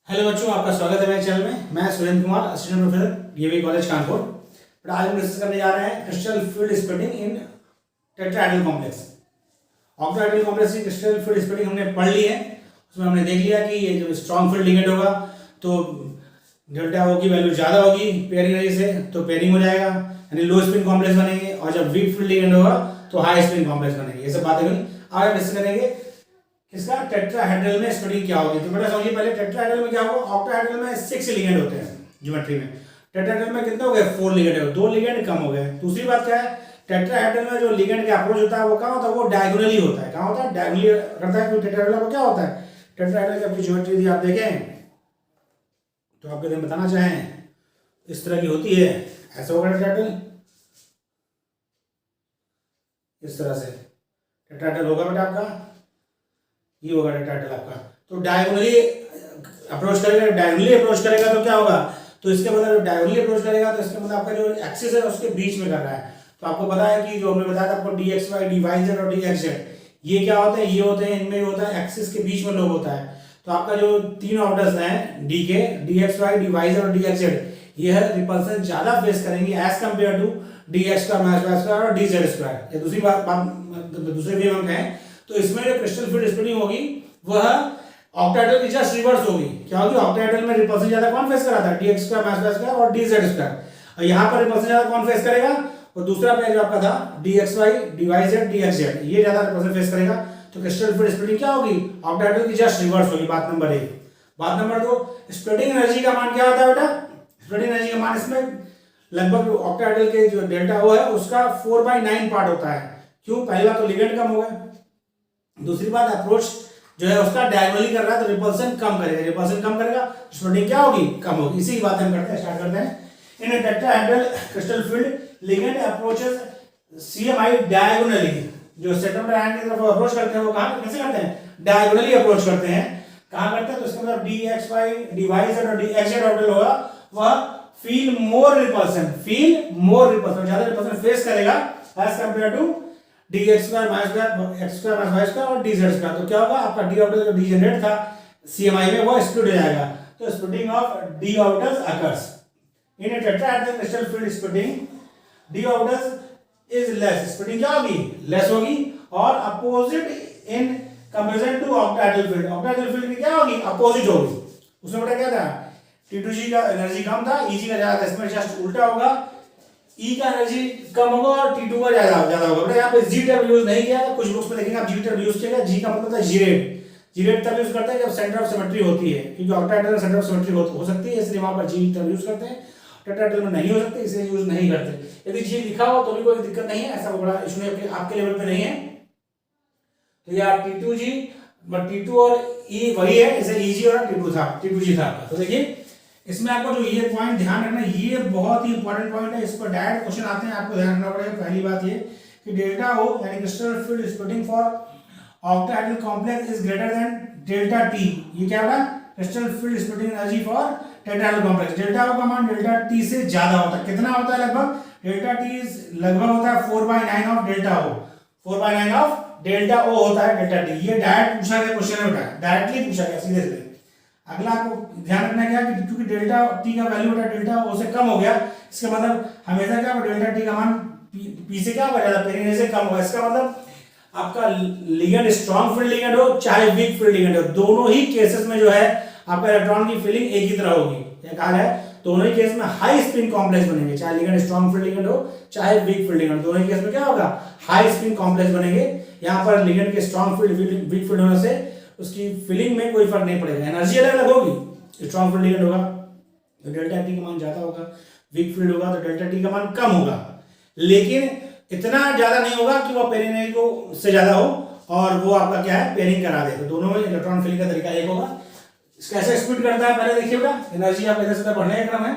Hello बच्चों, आपका स्वागत है मेरे चैनल में। मैं Surendra Kumar, assistant professor DAV college Kanpur. But आज हम डिस्कस करने जा रहे हैं क्रिस्टल फील्ड स्प्लिटिंग इन टेट्राहेड्रल कॉम्प्लेक्स। ऑक्टाहेड्रल कॉम्प्लेक्स की क्रिस्टल फील्ड स्प्लिटिंग हमने पढ़ ली है। उसमें हमने देख लिया कि ये जो स्ट्रॉन्ग फील्ड लिगेंड होगा तो डेल्टा ओ की वैल्यू ज़्यादा होगी पेयरिंग एनर्जी से, तो पेयरिंग हो जाएगा, यानी लो स्पिन कॉम्प्लेक्स बनेंगे। और जब वीक फील्ड लिगेंड होगा तो हाई स्पिन कॉम्प्लेक्स बनेंगे। ये सब बातें हुई। आज डिस्कस करेंगे किसका टेट्राहेड्रल में स्प्लिटिंग क्या होगी। तो बेटा समझिए पहले टेट्राहेड्रल में क्या होगा। ऑक्टाहेड्रल में 6 लिगेंड होते हैं ज्योमेट्री में। टेट्राहेड्रल में कितने हो गए? 4 लिगेंड है, 2 लिगेंड कम हो गए। दूसरी बात क्या है, टेट्राहेड्रल में जो लिगेंड का अप्रोच होता है वो कहाँ होता है? वो डायगोनली होता है। कहाँ होता है? डायगोनली करता है। टेट्राहेड्रल को क्या होता है? टेट्राहेड्रल की अपनी ज्योमेट्री यदि आप देखें तो आपके दिन बताना चाहें इस तरह की होती है। ऐसा होगा टेट्राहेड्रल, इस तरह से टेट्राहेड्रल होगा बेटा आपका। ये होगा टेट्राहेड्रल आपका। तो डायगोनली अप्रोच करेगा, डायगोनली अप्रोच करेगा तो क्या होगा? तो इसके मतलब डायगोनली अप्रोच करेगा तो इसके मतलब आपका जो एक्सिस है उसके बीच में कर रहा है। तो आपको पता है कि जो हमने बताया था आपको dxy, dyz और dxz, ये क्या होते हैं? ये होते हैं, इनमें होता है एक्सिस के बीच में लोग होता है। तो आपका जो तीन ऑर्डर्स हैं dk, dxy, dyz और dxz, ये है रिपल्सन ज्यादा फेस करेंगे एज कंपेयर टू dx और dz स्क्वायर। या दूसरी बात दूसरे वे में कहें तो इसमें जो क्रिस्टल फील्ड स्प्लिटिंग होगी वह ऑक्टाहेड्रल की जस्ट रिवर्स होगी। क्या होगी? ऑक्टाहेड्रल में रिपल्सन ज्यादा कौन फेस कराता है? dx स्क्वायर और dz स्क्वायर। और यहाँ पर रिपल्सन ज्यादा कौन फेस करेगा? और दूसरा पेज जो आपका था dxy, dyz, dxz, ये ज्यादा रिपल्सन फेस करेगा। तो क्रिस्टल फील्ड स्प्लिटिंग क्या होगी? ऑक्टाहेड्रल की जस्ट रिवर्स होगी। बात नंबर 1। बात नंबर 2, स्प्लिटिंग एनर्जी का मान क्या होता है बेटा? स्प्लिटिंग एनर्जी का मान इसमें लगभग ऑक्टाहेड्रल के जो डेल्टा ओ है उसका 4/9 पार्ट होता है। क्यों? पहली बात तो लिगेंड कम हो गए, दूसरी बात अप्रोच जो है उसका डायगोनली कर रहा है तो रिपल्सन कम करेगा। रिपल्सन कम करेगा, स्प्लिटिंग क्या होगी? कम होगी। इसी की बात हम करते हैं, स्टार्ट करते हैं। In a tetrahedral crystal field ligand approaches CMI diagonally. जो सेंटर एंड की तरफ अप्रोच करते हैं वो कहां कैसे करते हैं? डायगोनली अप्रोच करते हैं। कहां करते हैं? तो इसका मतलब dxy, dyz और dxz ऑर्बिटल होगा वह फील मोर रिपल्सन, ज्यादा रिपल्सन फेस करेगा as compare to dx square minus x square minus y square और dz स्क्वायर। तो क्या होगा? आपका d ऑर्बिटल जो डीजेनरेट था CMI में वो स्प्लिट हो जाएगा। तो splitting of d orbitals occurs in a tetrahedral crystal field. Splitting d orbitals is less, splitting क्या होगी? लेस होगी। और opposite in comparison to octahedral field. Octahedral field की क्या होगी? अपोजिट होगी। उसमें बेटा क्या था? T2G का एनर्जी कम था, Eg का ज्यादा था। इसमें जस्ट उल्टा होगा, E का एनर्जी कम होगा और T2 का ज्यादा होगा। बेटा यहाँ पे G टर्म यूज नहीं किया है, कुछ बुक्स में देखेंगे आप G टर्म यूज किया। G का मतलब था जीरेट तब यूज करते हैं जब सेंटर ऑफ सिमेट्री होती है, क्योंकि ऑक्टाहेड्रल में सेंटर ऑफ सिमेट्री हो सकती है, इसलिए वहां पर G टर्म यूज करते हैं। टेट्राहेड्रल में नहीं हो सकती, इसलिए यूज नहीं करते। यदि G लिखा हो तो भी कोई दिक्कत नहीं है, ऐसा बड़ा इशू आपके लेवल पे नहीं है। तो यार T2G बट T2 और E वही है, इसे Eg और T2G था। तो देखिए इसमें आपको जो ये पॉइंट ध्यान रखना, ये बहुत ही इंपॉर्टेंट पॉइंट है। इस पर डायरेक्ट क्वेश्चन आते हैं, आपको ध्यान रखना पड़ेगा। पहली बात ये कि डेल्टा O यानी crystal field splitting for octahedral complex is greater than delta T। ये क्या होगा? Crystal field splitting energy for tetrahedral complex. Delta O का मान डेल्टा T से ज्यादा होता है। कितना होता है? लगभग डेल्टा T लगभग होता है 4/9 of delta O। 4/9 of delta O होता है डेल्टा T। ये डायरेक्ट पूछा गया क्वेश्चन है बेटा, डायरेक्टली पूछा गया सीधे सीधे। अगला आपको ध्यान रखना क्या कि क्योंकि डेल्टा T का वैल्यू बेटा डेल्टा O से कम हो गया, इसका मतलब हमेशा क्या डेल्टा T का मान P से क्या होगा? ज्यादा, पेरिनेज से कम होगा। इसका मतलब आपका लिगेंड स्ट्रॉन्ग फील्ड लिगेंड हो चाहे वीक फील्ड लिगेंड हो, दोनों ही केसेस में जो है आपका इलेक्ट्रॉन की फीलिंग एक ही तरह होगी। ये कहा है दोनों ही केस में हाई स्पिन कॉम्प्लेक्स बनेंगे, चाहे लिगेंड स्ट्रॉन्ग फील्ड लिगेंड हो चाहे वीक फील्ड लिगेंड, दोनों ही केस में क्या होगा? हाई स्पिन कॉम्प्लेक्स बनेंगे। यहाँ पर लिगेंड के स्ट्रॉन्ग फील्ड वीक फील्ड होने से उसकी फीलिंग में कोई फर्क नहीं पड़ेगा, एनर्जी अलग अलग होगी। स्ट्रॉन्ग फील्ड लिगेंड होगा तो डेल्टा T का मान ज्यादा होगा, वीक फील्ड होगा तो डेल्टा T का मान कम होगा, लेकिन इतना ज्यादा नहीं होगा कि वो पेरिनेज को से ज्यादा हो और वो आपका क्या है? पेयरिंग करा दे। तो दोनों में इलेक्ट्रॉन फीलिंग का तरीका एक होगा। कैसे स्प्लिट करता है पहले देखिए बेटा। एनर्जी आप इधर से बढ़ने का क्रम है।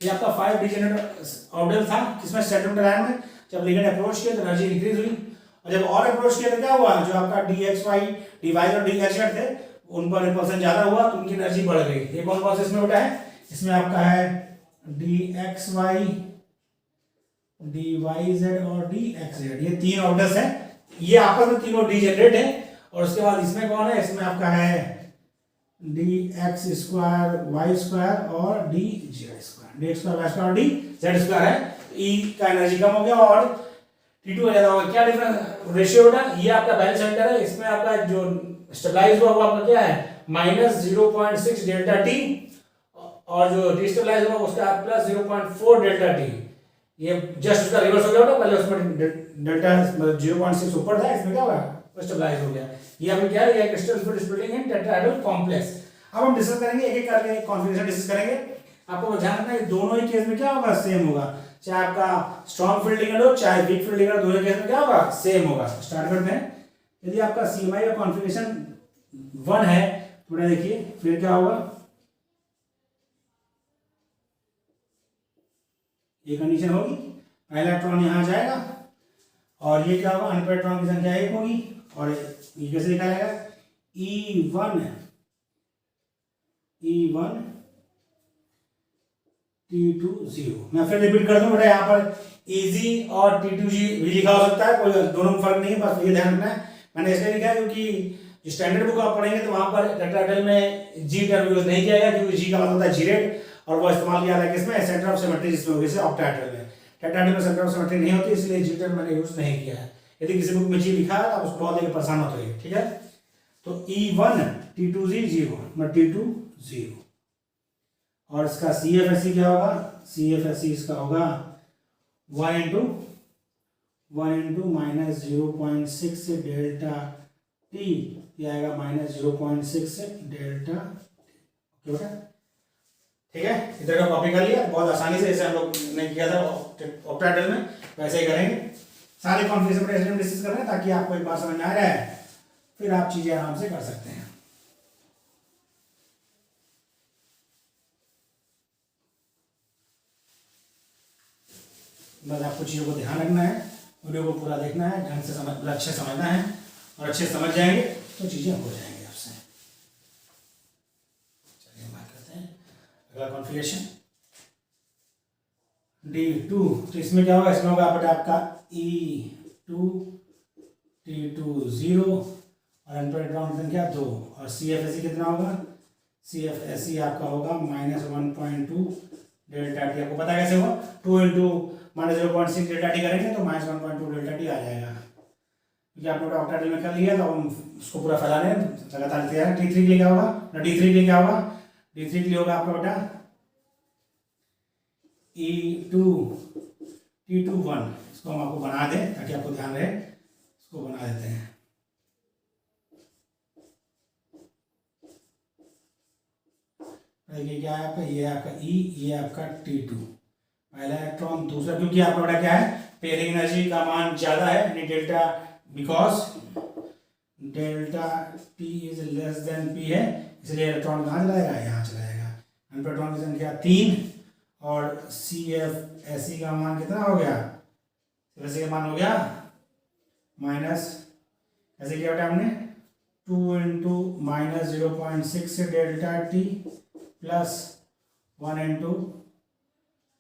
ये आपका 5 डिजेनरेट ऑर्बिटल था किसमें? सेंट्रल आयन में। जब लिगेंड अप्रोच किया तो एनर्जी इंक्रीज हुई, और जब और अप्रोच किया तो क्या हुआ? जो आपका dxy, dyz और dxz थे उन पर रिपल्सन ज्यादा हुआ तो उनकी एनर्जी बढ़ गई। ये कौन कौन से इसमें बेटा है? इसमें आपका है dxy, dyz और dxz, ये तीन ऑर्बिटल्स हैं। ये आपस में तीनों डीजेनरेट है। और उसके बाद इसमें कौन है? इसमें आपका है d x square y square और d z square, d x square y square और डी जेड स्क्वायर है। ई का एनर्जी कम हो गया और T2 ज्यादा होगा। क्या डिफरेंस रेशियो बेटा, ये आपका बैलेंस सेंटर है, इसमें आपका जो स्टेबलाइज हुआ वो आपका क्या है -0.6 डेल्टा टी, और जो डिस्टेबलाइज हुआ उसका +0.4 डेल्टा टी। ये जस्ट उसका रिवर्स हो गया बेटा, पहले उसमें डेल्टा 0.6 ऊपर था, इसमें क्या हुआ स्टेबलाइज हो गया। ये अभी क्या है, ये क्रिस्टल फ्लूइड स्प्लिटिंग इन टेट्राहेड्रल कॉम्प्लेक्स। अब हम डिस्कस करेंगे एक एक करके कॉन्फ़िगरेशन डिस्कस करेंगे। आपको ध्यान रखना है दोनों ही केस में क्या होगा, सेम होगा, चाहे आपका स्ट्रॉन्ग फील्ड लिगेंड हो चाहे वीक फील्ड लिगेंड हो, दोनों केस में क्या होगा, सेम होगा। स्टार्ट करते हैं। यदि आपका सीएमआई का कॉन्फ़िगरेशन 1 है, थोड़ा देखिए फिर क्या होगा, ये कंडीशन होगी, पहला इलेक्ट्रॉन यहां जाएगा और ये क्या होगा, अनपेड इलेक्ट्रॉन की संख्या 1 होगी, और ये कैसे लिखा जाएगा, E1 T2 0। मैं फिर रिपीट कर दूं बेटा, यहाँ पर EG और T2G भी लिखा हो सकता है, कोई दोनों में फर्क नहीं है, बस ये ध्यान रखना है। मैंने इसलिए लिखा है क्योंकि स्टैंडर्ड बुक आप पढ़ेंगे तो वहां पर टेट्राहेड्रल में G टर्म यूज नहीं किया गया, क्योंकि G का मतलब होता है जीरेट, और वो इस्तेमाल किया जाता है किसमें, सेंटर ऑफ सिमेट्री जिसमें होगी, ऑक्टाहेड्रल में। टेट्राहेड्रल में सेंटर ऑफ सिमेट्री नहीं होती, इसलिए G टर्म मैंने यूज नहीं किया है। यदि किसी बुक में G लिखा है तो आप उसको बहुत लेकर परेशान होते हैं, ठीक है। तो E1 T2G 0 मतलब T2 0, और इसका CFSE क्या होगा, CFSE इसका होगा 1 into -0.6 डेल्टा टी, ये आएगा -0.6 डेल्टा टी। ओके बेटा, ठीक है, इधर का कॉपी कर लिया, बहुत आसानी से, जैसे हम लोग ने किया था ऑक्टाहेड्रल में वैसे ही करेंगे। सारे कॉन्फ़िगरेशन डिस्कस कर रहे हैं ताकि आपको एक बार समझ में आ रहा है, फिर आप चीजें आराम से कर सकते हैं। बस आपको चीज़ों को ध्यान रखना है, वीडियो को पूरा देखना है, ढंग से अच्छे समझना है, और अच्छे समझ जाएंगे तो चीज़ें हो जाएंगी आपसे। चलिए बात करते हैं अगला कॉन्फ़िगरेशन D2। तो इसमें क्या होगा, इसमें होगा आपका E2 T2 0 और अनपेड इलेक्ट्रॉन संख्या 2, और CFSE कितना होगा, CFSE आपका होगा -1.2 डेल्टा टी। आपको पता कैसे होगा, 2 into -0.6 डेल्टा टी करेंगे तो -1.2 डेल्टा टी आ जाएगा, क्योंकि आपने ऑक्टाहेड्रल में कर लिया तो हम उसको पूरा फैलाने लगातार तैयार है। T3 के लिए क्या होगा, D3 के लिए क्या होगा, D3 के लिए होगा आपका बेटा E2 T2 1। इसको हम आपको बना दें ताकि आपको ध्यान रहे, इसको बना देते हैं। ये क्या है आपका, ये आपका E, ये आपका T2 पहला इलेक्ट्रॉन, दूसरा, क्योंकि आपका बेटा क्या है, पेयरिंग एनर्जी का मान ज्यादा है, यानी delta, because delta T is less than P है, इसलिए इलेक्ट्रॉन कहाँ चला जाएगा, यहाँ चला जाएगा। इलेक्ट्रॉन की संख्या 3, और CFSE का मान कितना हो गया, CFSE का मान हो गया माइनस, ऐसे किया बेटा हमने 2 into -0.6 delta T plus 1 into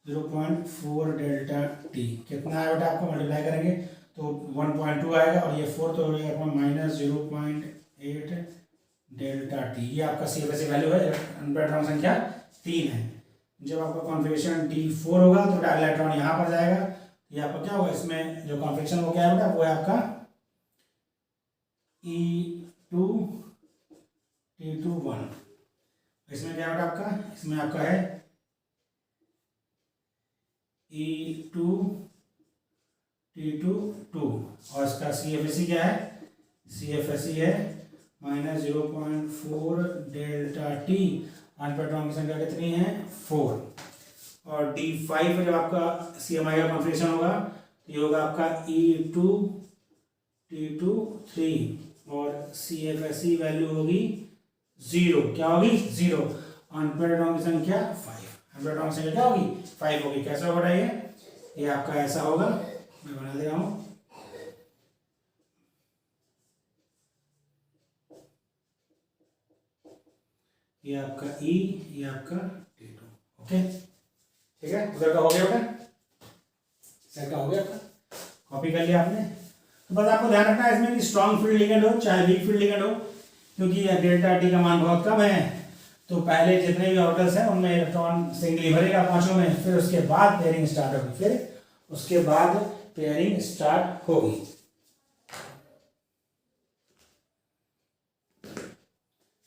0.4 delta T, कितना है बेटा, आपको मल्टीप्लाई करेंगे तो 1.2 आएगा, और ये 4 तो हो जाएगा -0.8 डेल्टा टी। ये आपका CFSE वैल्यू है, अनपेड इलेक्ट्रॉन संख्या 3 है। जब आपका कॉन्फ़िगरेशन D4 होगा तो बेटा इलेक्ट्रॉन यहाँ पर जाएगा, ये आपका क्या होगा, इसमें जो कॉन्फ़िगरेशन वो क्या है बेटा, वो है आपका E2 T2 1। इसमें क्या बेटा आपका, इसमें आपका है E2 T2 2, और इसका CFSE क्या है, CFSE है -0.4 डेल्टा टी, अनपेड की संख्या कितनी है 4, और D5 जब आपका CMI का कॉन्फ़िगरेशन होगा तो ये होगा आपका E2 T2 3, और CFSE वैल्यू होगी 0, क्या होगी 0, अनपेड की संख्या 5, अनपेड की संख्या क्या होगी 5 होगी। कैसा होगा ये आपका ऐसा होगा, मैं बना दे रहा हूँ, ये आपका E, ये आपका T2। ओके, ठीक है, उधर का हो गया बेटा, सेट का हो गया आपका, कॉपी कर लिया आपने। तो बस आपको ध्यान रखना है इसमें कि स्ट्रॉन्ग फील्ड लिगेंड हो चाहे वीक फील्ड लिगेंड हो, क्योंकि डेल्टा टी का मान बहुत कम है, तो पहले जितने भी ऑर्बिटल्स हैं उनमें इलेक्ट्रॉन सिंगली भरेगा पांचों में, फिर उसके बाद पेयरिंग स्टार्ट होगी, फिर उसके बाद पेयरिंग स्टार्ट होगी।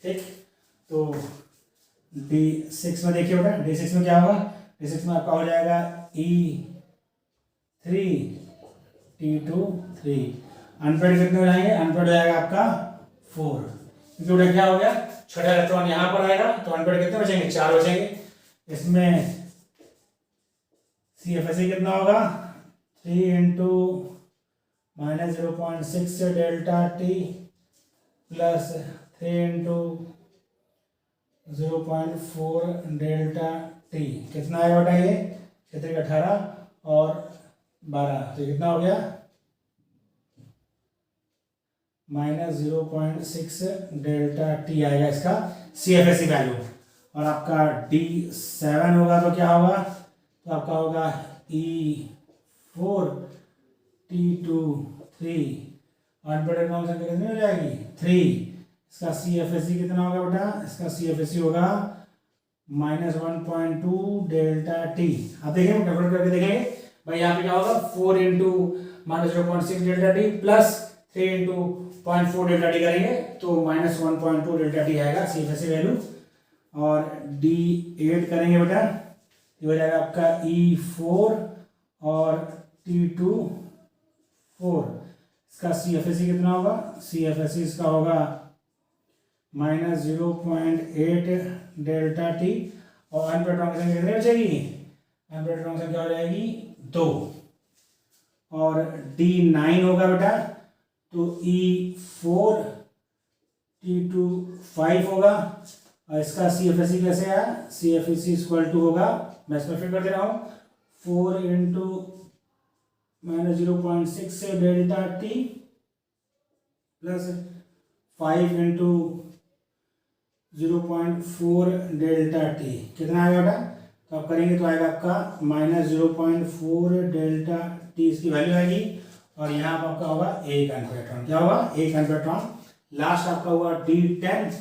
ठीक, तो D6 में देखिए बेटा, D6 में क्या होगा, D6 में आपका हो जाएगा E3 T2 3, अनपेड कितने हो जाएंगे, अनपेड हो जाएगा आपका 4, क्योंकि बेटा क्या हो गया, छोटा इलेक्ट्रॉन यहाँ पर आएगा तो अनपेड कितने बचेंगे, 4 बचेंगे। इसमें CFSE कितना होगा, 3 into minus 0.6 delta T plus 3 into 0.4 delta T, कितना आएगा बेटा, ये क्षेत्र 18 और 12, तो कितना हो गया, माइनस 0.6 डेल्टा टी आएगा इसका CFSE वैल्यू। और आपका D7 होगा तो क्या होगा, तो आपका होगा E4 T2 3, अनपेड इलेक्ट्रॉन संख्या कितनी हो जाएगी, 3। इसका CFSE कितना होगा बेटा, इसका CFSE होगा -1.2 डेल्टा टी। आप देखेंगे कैलकुलेट करके देखेंगे भाई, यहाँ पे क्या होगा, 4 into -0.6 delta T plus 3 into 0.4 delta T करेंगे तो -1.2 डेल्टा टी आएगा CFSE वैल्यू। और D8 करेंगे बेटा, ये हो जाएगा आपका E4 और T2 4, इसका CFSE कितना होगा, CFSE इसका होगा -0.8 डेल्टा टी, और अनपेड इलेक्ट्रॉन संख्या कितनी बचेगी, अनपेड इलेक्ट्रॉन संख्या हो जाएगी 2। और D9 होगा बेटा, तो E4 T2 5 होगा, और इसका CFSE कैसे आया, CFSE इक्वल टू होगा, मैं इसमें फिर कर दे रहा हूँ, 4 into -0.6 delta T plus 5 into 0.4 delta T, कितना आएगा बेटा, तो आप करेंगे तो आएगा आपका -0.4 डेल्टा टी इसकी वैल्यू आएगी। और यहाँ पर आपका होगा एक अनपेड इलेक्ट्रॉन, क्या होगा, एक अनपेड इलेक्ट्रॉन। लास्ट आपका हुआ D10,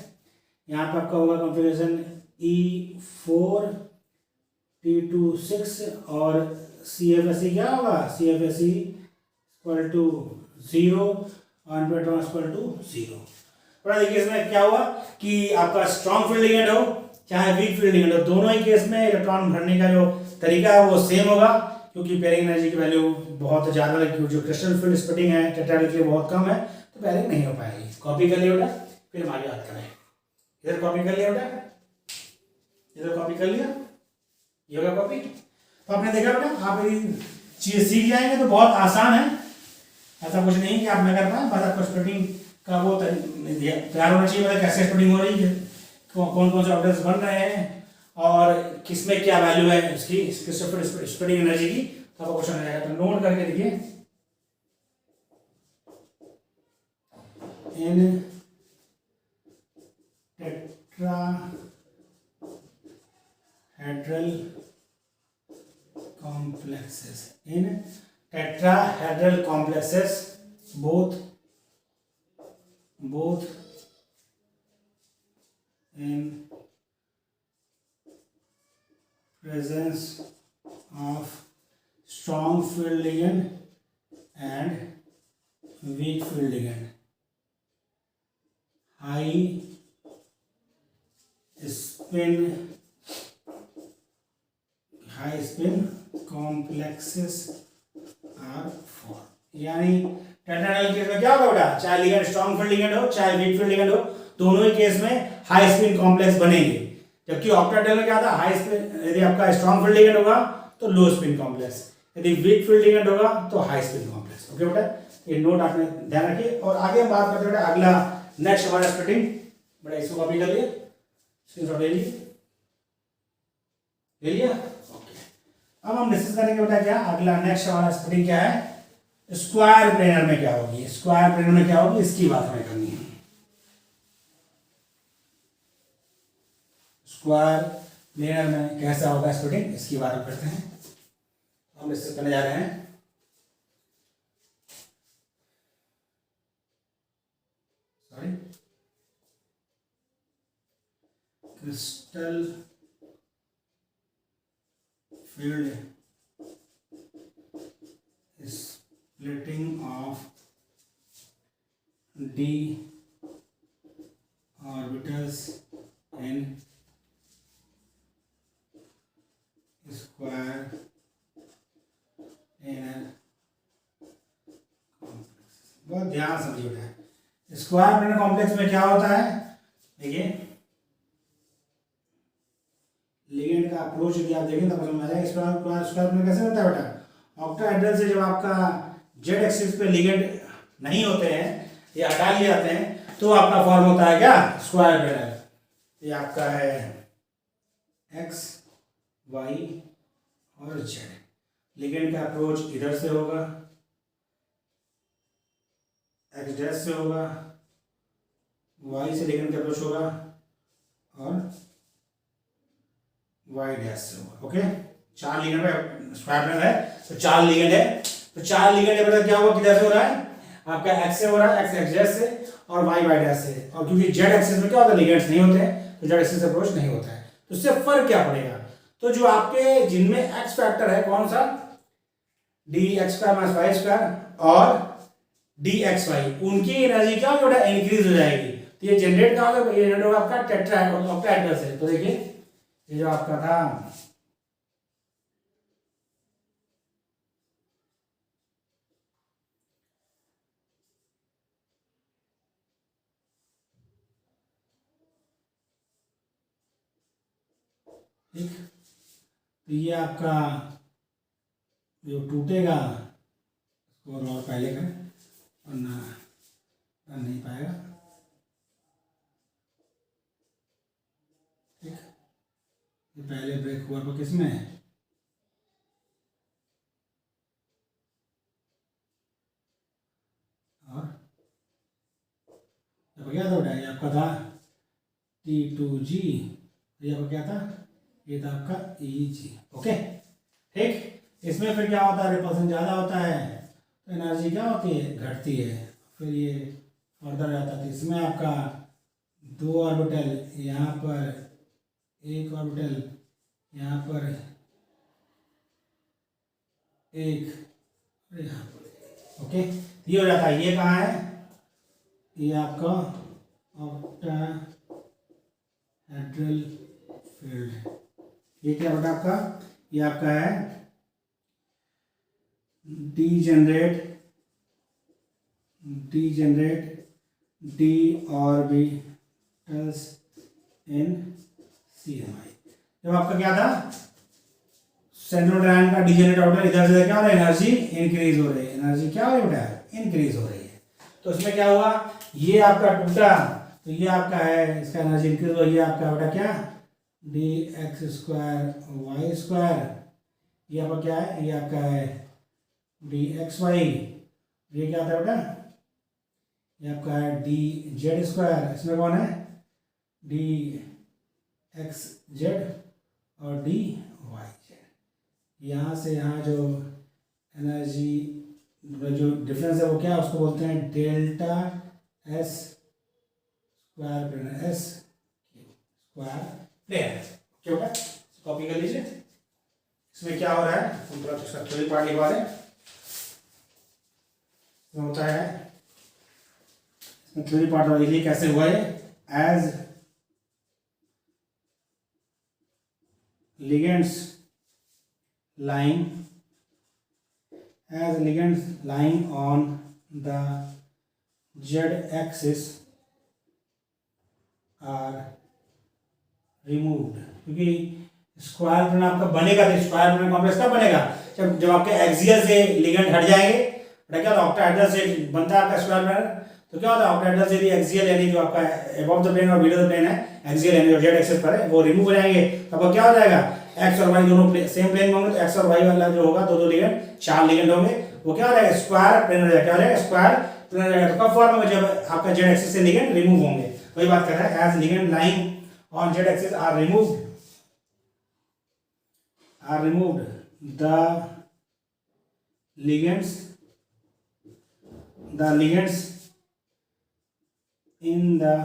यहाँ पर आपका होगा कॉन्फ़िगरेशन E4 T2 6, और CFSE क्या होगा, CFSE equal to 0, unpaired electron equal to 0। थोड़ा देखिए इसमें क्या हुआ कि आपका स्ट्रॉन्ग फील्ड लिगेंड हो चाहे वीक फील्ड लिगेंड हो, दोनों ही केस में इलेक्ट्रॉन भरने का जो तरीका है वो सेम होगा, क्योंकि पेयरिंग एनर्जी की वैल्यू बहुत ज़्यादा है, जो क्रिस्टल फील्ड स्प्लिटिंग है टेट्राहेड्रल के लिए बहुत कम है, तो पेयरिंग नहीं हो पाएगी। कॉपी कर लिया बेटा, फिर हम आगे बात करें। इधर कॉपी कर लिया बेटा, इधर कॉपी कर लिया, ये होगा कॉपी। तो आपने देखा बेटा, आप ये चीज़ सीख जाएंगे तो बहुत आसान है, ऐसा कुछ नहीं कि आप न कर पाए, बस आपको स्प्लिटिंग का वो तैयार होना चाहिए, मतलब कैसे स्प्लिटिंग हो रही है, कौन कौन से ऑर्बिटल्स बन रहे हैं और किसमें क्या वैल्यू है इसकी स्प्लिटिंग एनर्जी की, तो आपको क्वेश्चन आ जाएगा। तो नोट करके देखिए, इन tetrahedral complexes both in presence of strong field ligand and weak field ligand, high spin complexes are formed। यानी टेट्राहेड्रल केस में क्या होगा बेटा, चाहे लिगेंड स्ट्रॉन्ग फील्ड लिगेंड हो चाहे वीक फील्ड लिगेंड हो, दोनों ही केस में हाई स्पिन कॉम्प्लेक्स बनेंगे। जबकि ऑक्टाहेड्रल में क्या था, हाई स्पिन, यदि आपका स्ट्रॉन्ग फील्ड लिगेंड होगा तो लो स्पिन कॉम्प्लेक्स, यदि वीक फील्ड लिगेंड होगा तो हाई स्पिन कॉम्प्लेक्स। ओके बेटा, ये नोट आपने ध्यान रखिए। और आगे हम बात करते हैं बेटा अगला, नेक्स्ट हमारा स्प्लिटिंग, बेटा इसको कॉपी कर लिए, स्क्रीनशॉट ले लिया। ओके, अब हम डिस्कस करेंगे बेटा क्या अगला नेक्स्ट हमारा स्प्लिटिंग क्या है, स्क्वायर प्लेनर में क्या होगी, स्क्वायर प्लेनर में क्या होगी इसकी बात हमें करनी है। स्क्वायर प्लेनर में कैसा होगा स्प्लिटिंग, इसकी बात करते हैं। हम डिस्कस करने जा रहे हैं। Sorry, crystal field splitting of d orbitals in square planar complex। बहुत ध्यान समझिए बेटा, स्क्वायर प्लेनर कॉम्प्लेक्स में क्या होता है, देखिए लिगेंड का अप्रोच यदि आप देखें तो समझ में आ जाएगा। स्क्वायर प्लेनर कैसे होता है बेटा, ऑक्टाहेड्रल से जब आपका जेड एक्सिस पे लिगेंड नहीं होते हैं या हटा लिए जाते हैं तो आपका फॉर्म होता है क्या, स्क्वायर प्लेनर। ये आपका है एक्स वाई और जेड। लिगेंड का अप्रोच इधर से होगा, एक्स डैश से होगा, वाई से लिगेंड का अप्रोच होगा और वाई डैश से होगा। ओके, चार लिगेंड पे स्क्वायर प्लेनर है तो चार लिगेंड है, तो चार लिगेंड है क्या होगा, किधर से हो रहा है, आपका एक्स से हो रहा है, एक्स एक्स डैश से और वाई वाई डैश से। और क्योंकि जेड एक्सिस में क्या होता है, लिगेंड्स नहीं होते हैं तो जेड एक्सिस से अप्रोच नहीं होता है, तो इससे फर्क क्या पड़ेगा, तो जो आपके जिनमें एक्स फैक्टर है कौन सा, D x square minus Y square और डी एक्स वाई, उनकी एनर्जी क्या होगी, इंक्रीज हो जाएगी। तो ये जनरेट क्या होगा, ये जनरेट होगा आपका टेट्राहेड्रल से। तो देखिए ये जो आपका था ठीक, तो ये आपका जो टूटेगा उसको और पहले का वरना बन नहीं पाएगा। ठीक, ये पहले ब्रेक हुआ तो किस में है, और जब क्या था बेटा, ये आपका था T2G, ये आपका क्या था, ये था आपका EG। ओके ठीक, इसमें फिर क्या होता है, रिपल्सन ज़्यादा होता है तो एनर्जी क्या होती है, घटती है। फिर ये फर्दर जाता है, इसमें आपका दो ऑर्बिटल यहाँ पर, एक ऑर्बिटल यहाँ पर, एक यहाँ पर। ओके, ये हो जाता है, ये कहाँ है, ये आपका ऑक्टाहेड्रल फील्ड। ये क्या होता है आपका, ये आपका है डीजेनरेट डी ऑर्बिटल्स इन CMI। जब आपका क्या था, सेंट्रोइड का डीजेनरेट ऑर्बिटल इधर से क्या हो रहा है, एनर्जी इंक्रीज हो रही है, एनर्जी क्या हो रही है, इंक्रीज हो रही है। तो इसमें क्या हुआ, ये आपका टूटा तो ये आपका है, इसका एनर्जी इंक्रीज हुआ, ये आपका बेटा क्या, d x square y square, ये आपका क्या है, ये आपका है डी एक्स वाई, ये क्या आता है बेटा, ये आपका है डी जेड स्क्वायर, इसमें कौन है, डी एक्स जेड और डी वाई जेड। यहाँ से यहाँ जो एनर्जी जो डिफरेंस है वो क्या है, उसको बोलते हैं delta S square planar, S square planar. क्या होगा, कॉपी कर लीजिए। इसमें क्या हो रहा है, हम थोड़ा इसका थ्योरी पार्ट लिखवा दें। इसमें होता है, इसमें थ्योरी पार्ट और लिखिए कैसे हुआ है, as ligands lying on the z-axis are removed। क्योंकि स्क्वायर प्लेन आपका बनेगा तो स्क्वायर प्लेन कॉम्प्लेक्स कब बनेगा, जब आपके एक्सियल से लिगेंड हट जाएंगे। क्या होता है, ऑक्टाहेड्रल से बनता है आपका स्क्वायर प्लेन, तो क्या होता है ऑक्टाहेड्रल से एक्सियल यानी जो आपका अबव द प्लेन और बिलो द प्लेन है, एक्सियल यानी जो जेड एक्सिस पर है वो रिमूव हो जाएंगे। तब वो क्या हो जाएगा, एक्स और वाई दोनों सेम प्लेन में होंगे, तो एक्स और वाई वाला जो होगा दो लिगेंड, चार लिगेंड होंगे, वो क्या हो जाएगा, स्क्वायर प्लेन हो जाएगा। क्या हो जाएगा, स्क्वायर प्लेन हो जाएगा। तो कब फॉर्म होगा, जब आपका जेड एक्सिस से लिगेंड रिमूव होंगे। वही बात कर रहा है, as ligand lying on z axis are removed the ligands in the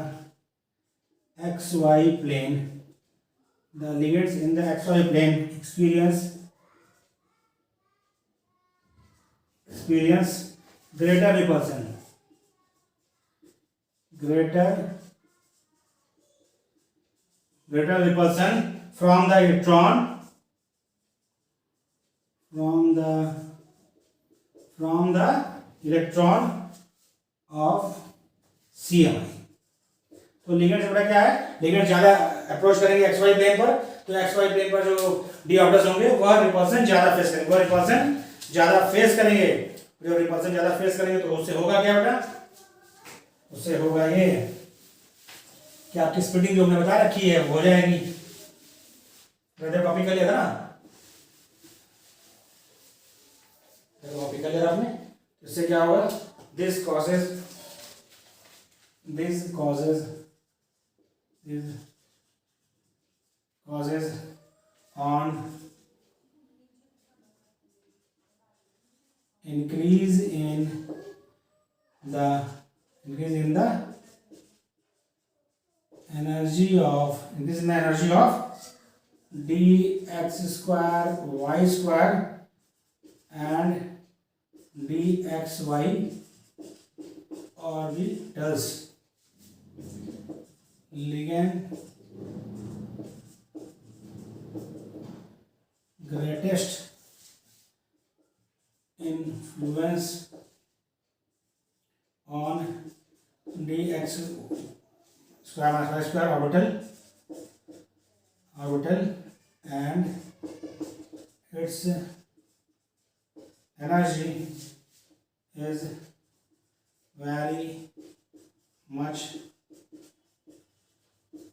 xy plane the ligands in the xy plane experience greater repulsion from the electron of CMI। तो ligands बड़ा क्या है, लिगेंड ज्यादा अप्रोच करेंगे XY plane पर, तो XY plane पर जो डी ऑर्बिटल्स होंगे वह रिपल्सन ज्यादा फेस करेंगे, जब रिपल्सन ज्यादा फेस करेंगे तो उससे होगा क्या बेटा, उससे होगा ये कि आपकी स्प्लिटिंग जो हमने बता रखी है वो हो जाएगी। कॉपी कर लिया था ना, कॉपी कर लिया आपने, इससे क्या होगा, this causes on increase in the energy of dx square y square and dxy orbitals। ligand greatest influence on dx square minus y square orbital and its energy is very much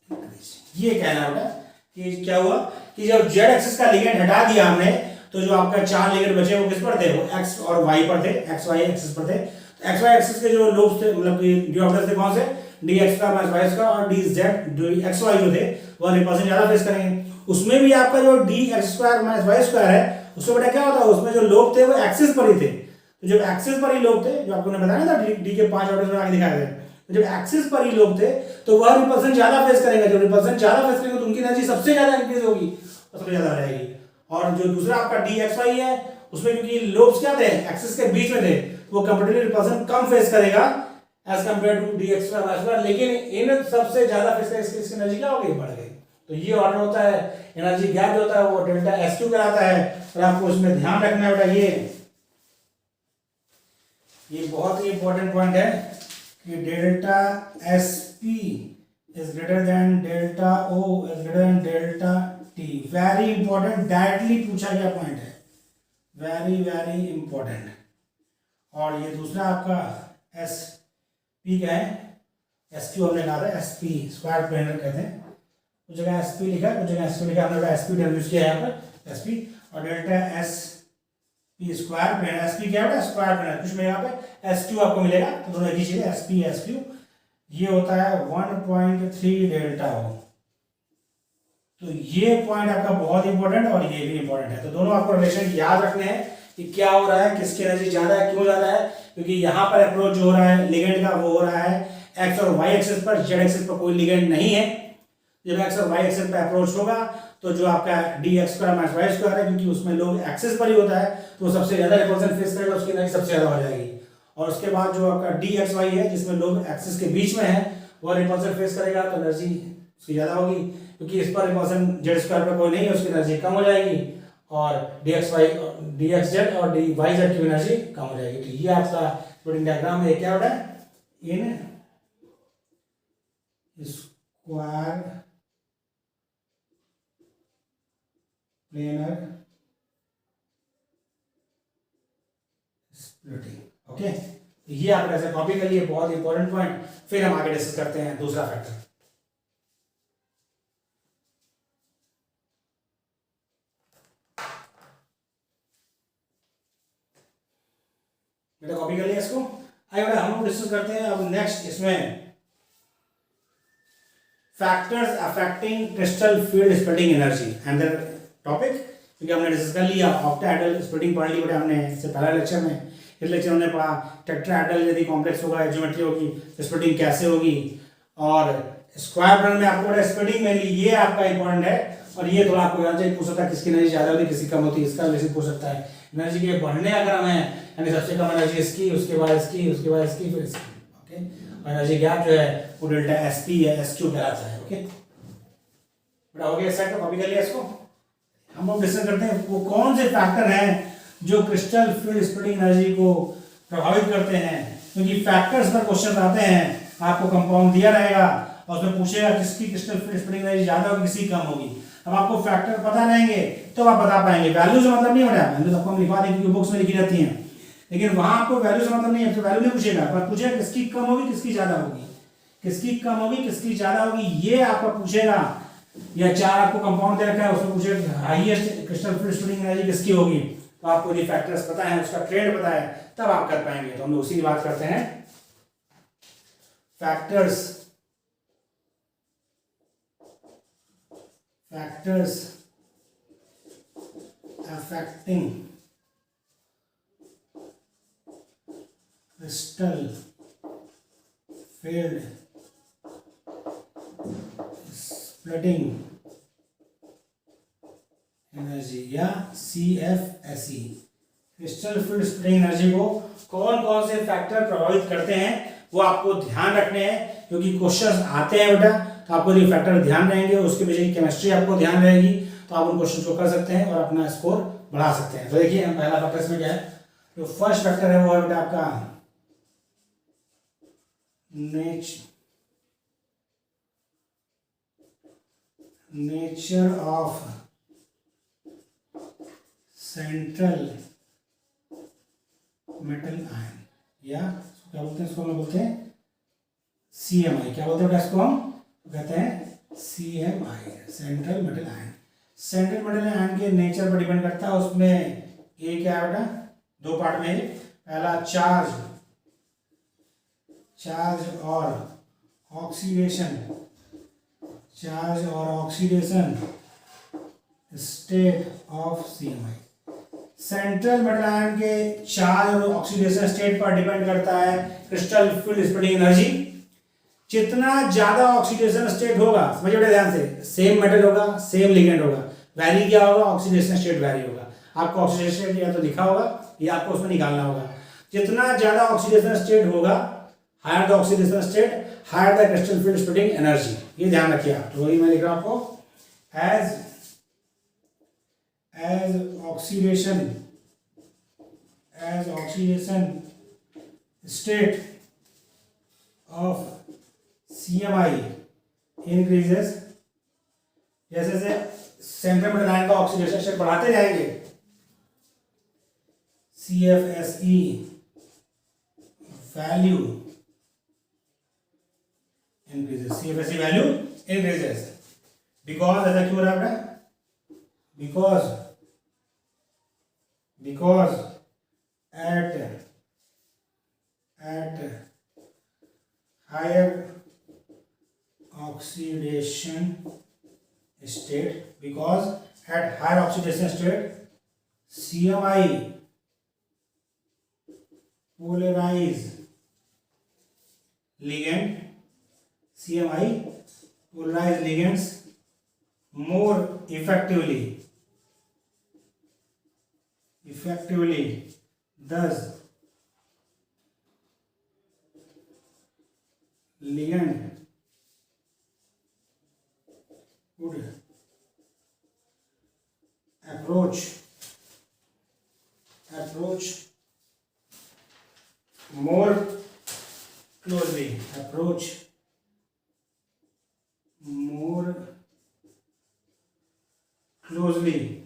increased। ये कहना है कि क्या हुआ कि जब Z axis का ligand हटा दिया हमने तो जो आपका चार लिगेंड बचे वो किस पर थे, वो एक्स और वाई पर थे, एक्स वाई एक्सिस पर थे। तो एक्स वाई एक्सिस के जो लोब्स थे, मतलब कि डी ऑर्बिटल्स थे कौन से, डी एक्स का माइनस वाई का और डी जेड जो एक्स वाई जो थे वह रिपल्सन ज्यादा फेस करेंगे। उसमें भी आपका जो d x square minus Y square है उसमें बेटा क्या होता है, उसमें जो लोब थे वो एक्सिस पर ही थे। तो जब एक्सिस पर ही लोब थे, जो आपको बताया था डी के 5 ऑर्डर्स में आगे दिखाए थे, तो जब एक्सिस पर ही लोब थे तो वह रिपल्सन ज्यादा फेस करेगा। जब रिपल्सन ज्यादा फेस करेंगे तो उनकी एनर्जी सबसे ज्यादा इंक्रीज होगी और सबसे ज्यादा रहेगी। और जो दूसरा आपका डी एक्स वाई है उसमें क्योंकि लोब्स क्या थे, एक्सिस के बीच में थे, वो कंपैरेटिवली रिपल्सन कम फेस करेगा as compare to d x y, लेकिन इन सबसे ज्यादा फेस करेगा, इसकी एनर्जी क्या हो गई, बढ़ गई। तो ये ऑर्डर होता है, एनर्जी गैप जो होता है वो डेल्टा एस क्यू कहलाता है। और आपको इसमें ध्यान रखना है बेटा, ये बहुत ही इंपॉर्टेंट पॉइंट है कि delta s p is greater than delta o is greater than delta t. Very important, directly पूछा गया पॉइंट है, वेरी इंपॉर्टेंट। और ये दूसरा आपका एस पी क्या है, एस क्यू हमने कहा था, एस पी स्क्वायर प्लेनर कहते हैं, कुछ जगह एस पी लिखा, कुछ जगह एस पी लिखा, हमने एस पी यूज किया है यहाँ पर एस पी। और delta s P square planar, S P क्या होगा, स्क्वायर प्लेनर, कुछ में यहाँ पे एस क्यू आपको मिलेगा, तो दोनों एक ही चीज है, एस पी एस क्यू। ये होता है 1.3 डेल्टा ओ। तो ये पॉइंट आपका बहुत इंपॉर्टेंट और ये भी इंपॉर्टेंट है। तो दोनों आपको रिलेशन याद रखने हैं कि क्या हो रहा है, किसकी एनर्जी ज्यादा है, क्यों ज्यादा है, क्योंकि यहाँ पर अप्रोच जो हो रहा है लिगेंड का वो हो रहा है एक्स और वाई एक्सिस पर, जेड एक्सिस पर कोई लिगेंड नहीं है। जब एक्स और वाई एक्सिस पर अप्रोच होगा तो जो आपका d x square minus Y square है, क्योंकि उसमें लोग एक्सिस पर ही होता है, तो सबसे ज्यादा रिपल्सन फेस करेगा, उसकी एनर्जी सबसे ज्यादा हो जाएगी। और उसके बाद जो आपका डी एक्स वाई है जिसमें लोग एक्सिस के बीच में है, वह रिपल्सन फेस करेगा तो एनर्जी उसकी ज्यादा होगी, क्योंकि इस पर रिपल्सन जेड स्क्वायर पर कोई नहीं है, उसकी एनर्जी कम हो जाएगी। और D x y, d x z और डी वाई जेड की एनर्जी कम हो जाएगी। तो ये आपका स्प्लिटिंग डायग्राम में क्या होता है, in square planar splitting. Okay, ये आप ऐसे कॉपी कर लिए, बहुत इंपॉर्टेंट पॉइंट। फिर हम आगे डिस्कस करते हैं दूसरा फैक्टर। बेटा कॉपी कर लिया इसको। आइए बेटा हम लोग डिस्कस करते हैं अब नेक्स्ट इसमें factors affecting crystal field splitting energy and the topic, क्योंकि हमने डिस्कस कर लिया ऑक्टाहेड्रल स्प्लिटिंग पढ़ ली बेटा हमने इससे पहला लेक्चर में। इस लेक्चर हमने पढ़ा टेट्राहेड्रल यदि कॉम्प्लेक्स होगा, ज्योमेट्री होगी तो स्प्लिटिंग कैसे होगी। और स्क्वायर प्लेनर में आपको बेटा स्प्लिटिंग में ये आपका इंपॉर्टेंट है। और ये थोड़ा आपको जानना चाहिए, पूछ सकता है किसकी एनर्जी ज़्यादा होती है किसकी कम होती है, इसका रिलेशन पूछ सकता है। एनर्जी के बढ़ने का क्रम है, यानी सबसे कम एनर्जी इसकी, उसके बाद इसकी, उसके बाद इसकी, फिर इसकी। ओके, और एनर्जी गैप जो है वो डेल्टा एस पी या एस क्यू कहलाता है। ओके, बड़ा हो गया सेट, कॉपी कर लिया इसको। हम लोग डिस्कस करते हैं वो कौन से फैक्टर हैं जो क्रिस्टल फील्ड स्प्लिटिंग एनर्जी को प्रभावित करते हैं, क्योंकि फैक्टर्स पर क्वेश्चन आते हैं, आपको कंपाउंड दिया रहेगा और उसमें पूछेगा किसकी क्रिस्टल फील्ड स्प्लिटिंग एनर्जी ज्यादा होगी किसकी कम होगी। अब आपको फैक्टर पता रहेंगे तो आप बता पाएंगे। वैल्यू से मतलब नहीं हो रहा है, वैल्यू आपको हम लिखवा देंगे क्योंकि बुक्स में लिखी रहती हैं, लेकिन वहां आपको वैल्यू से मतलब नहीं है, तो वैल्यू नहीं पूछेगा, पर पूछेगा किसकी कम होगी किसकी ज्यादा होगी, किसकी कम होगी किसकी ज्यादा होगी, ये आपको पूछेगा। या चार आपको कंपाउंड दे रखा है, उसमें पूछेगा highest crystal field splitting energy किसकी होगी, तो आपको ये फैक्टर्स पता है, उसका ट्रेंड पता है, तब आप कर पाएंगे। तो हम लोग उसी की बात करते हैं, factors affecting crystal field splitting energy या CFSE। Crystal field splitting energy को कौन कौन से फैक्टर प्रभावित करते हैं वो आपको ध्यान रखने हैं, क्योंकि क्वेश्चंस आते हैं बेटा, तो आपको ये फैक्टर ध्यान रहेंगे, उसके पीछे की केमिस्ट्री आपको ध्यान रहेगी, तो आप उन क्वेश्चन को कर सकते हैं और अपना स्कोर बढ़ा सकते हैं। तो देखिए हम पहला फैक्टर इसमें क्या है, जो फर्स्ट फैक्टर है वो है बेटा आपका nature of central metal ion, या क्या बोलते हैं इसको, हम बोलते हैं CMI। क्या बोलते हैं इसको, हम कहते हैं CMI, central metal ion. Central metal ion के नेचर पर डिपेंड करता है, उसमें ये क्या है बेटा, दो पार्ट में, पहला चार्ज और oxidation state of CMI। Central metal ion के चार्ज और ऑक्सीडेशन स्टेट पर डिपेंड करता है क्रिस्टल फील्ड स्प्लिटिंग एनर्जी। जितना ज्यादा ऑक्सीडेशन स्टेट होगा, समझिए बेटा ध्यान से, सेम मेटल होगा सेम लिगेंड होगा, वैरी क्या होगा, ऑक्सीडेशन स्टेट वैरी होगा। आपको ऑक्सीडेशन स्टेट या तो लिखा होगा या आपको उसमें निकालना होगा। जितना ज्यादा ऑक्सीडेशन स्टेट होगा, higher the oxidation state higher the crystal field splitting energy, ये ध्यान रखिए आप। तो वही मैं लिख रहा हूं आपको, as oxidation state of CMI increases, जैसे जैसे सेंट्रल मेटल आयन का ऑक्सीडेशन स्टेट बढ़ाते जाएंगे, CFSE value increases because ऐसा क्यों हो रहा है, because at higher oxidation state, CMI polarize ligands more effectively, thus ligand would approach more closely,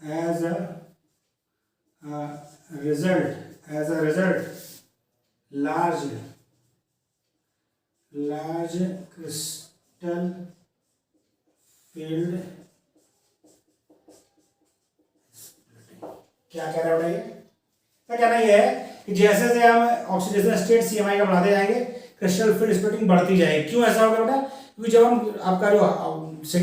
as a result large crystal field क्या कह रहा है ये, क्या कहना ये है कि जैसे जैसे हम ऑक्सीडेशन स्टेट CMI का बढ़ाते जाएंगे, क्रिस्टल फील्ड स्प्लिटिंग बढ़ती जाएगी। क्यों ऐसा होगा बेटा, क्योंकि जब हम आपका जो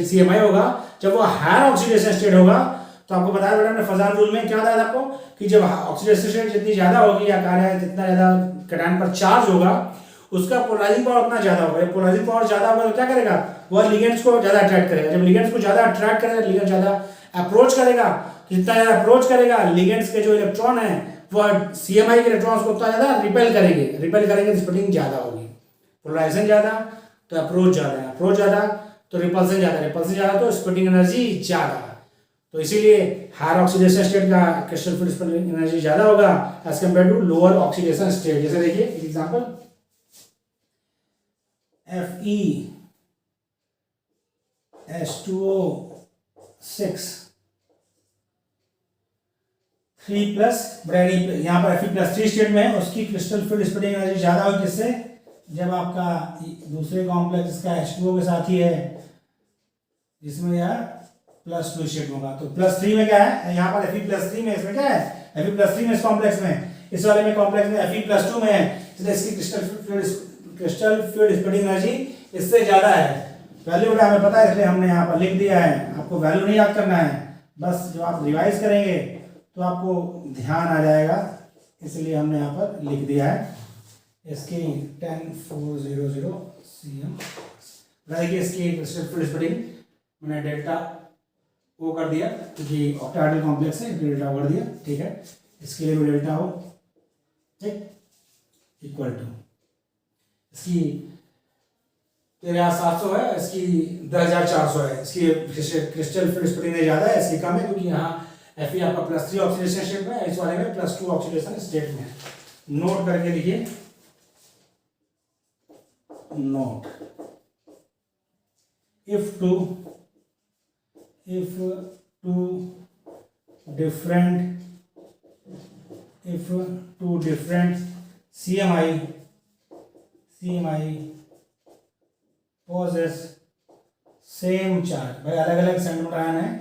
CMI होगा, जब वो हायर ऑक्सीडेशन स्टेट होगा, तो आपको बताया बेटा हमने फजाल रूल में क्या बताया था आपको, कि जब ऑक्सीडेशन स्टेट जितनी ज्यादा होगी या कार्य जितना ज्यादा कैटायन पर चार्ज होगा, उसका पोलराइजिंग पावर उतना ज्यादा होगा। पोलराइजिंग पावर ज्यादा होगा तो क्या करेगा, वह लिगेंड्स को ज्यादा अट्रैक्ट करेगा। जब लिगेंड्स को ज्यादा अट्रैक्ट करेगा, लिगेंड ज्यादा अप्रोच करेगा, जितना ज्यादा अप्रोच करेगा लिगेंड्स के जो इलेक्ट्रॉन है वह सीएमआई के इलेक्ट्रॉन्स को उतना ज्यादा रिपेल करेंगे, रिपेल करेंगे तो स्प्लिटिंग ज्यादा होगी। पोलराइजेशन ज्यादा तो अप्रोच ज्यादा, अप्रोच ज्यादा तो रिपल्सन ज्यादा, रिपल्सन ज्यादा तो स्प्लिटिंग एनर्जी ज्यादा। तो इसीलिए हायर ऑक्सीडेशन स्टेट का क्रिस्टल फील्ड स्प्लिटिंग एनर्जी ज्यादा होगा as compare to lower oxidation state. जैसे देखिए एग्जांपल FeS2O6 3+ यहाँ पर Fe+3 स्टेट में है, उसकी क्रिस्टल फील्ड स्प्लिटिंग एनर्जी ज्यादा होगी। किससे, जब आपका दूसरे कॉम्प्लेक्स का H2O के साथ ही है जिसमें यह +2 स्टेट होगा। तो +3 में क्या है, यहाँ पर Fe+3 में, इसमें क्या है Fe+3 में, इस कॉम्प्लेक्स में, इस वाले में कॉम्प्लेक्स में Fe+2 में है, इसलिए इसकी क्रिस्टल फील्ड स्प्लिटिंग एनर्जी इससे ज्यादा है। वैल्यू हमें पता है इसलिए हमने यहाँ पर लिख दिया है। आपको वैल्यू नहीं याद करना है, बस जब आप रिवाइज करेंगे तो आपको ध्यान आ जाएगा, इसलिए हमने यहाँ पर लिख दिया है। इसकी 10400 cm देखिए, इसकी क्रिस्टल फील्ड स्प्लिटिंग मैंने डेल्टा ओ कर दिया क्योंकि ऑक्टाहेड्रल कॉम्प्लेक्स है, डेल्टा ओ कर दिया, ठीक है। इसके लिए भी डेल्टा ओ, ठीक, इक्वल टू इसकी 13700 है, इसकी 10400 है। इसकी क्रिस्टल फील्ड स्प्लिटिंग ज्यादा है, इसकी कम है क्योंकि यहाँ Fe आपका +3 ऑक्सीडेशन स्टेट में है, इस वाले में +2 ऑक्सीडेशन स्टेट में है। नोट करके लिखिए, note if two different CMI possess same charge, भाई अलग अलग सेंटीमीटर आयन है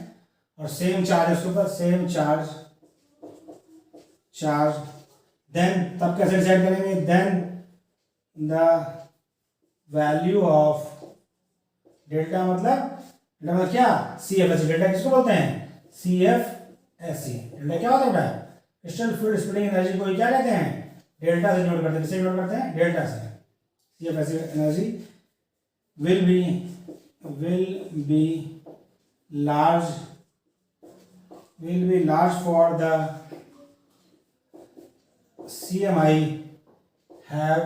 और सेम चार्ज उसके ऊपर, सेम चार्ज, देन तब कैसे डिसाइड करेंगे, then the value of delta मतलब क्या, CFSE। डेल्टा किसको बोलते हैं, CFSE। डेल्टा क्या होता है बेटा, क्रिस्टल फील्ड स्प्लिटिंग एनर्जी को क्या कहते हैं, डेल्टा से नोट करते हैं। किससे नोट करते हैं, डेल्टा से। CFSE energy will be large for the CMI have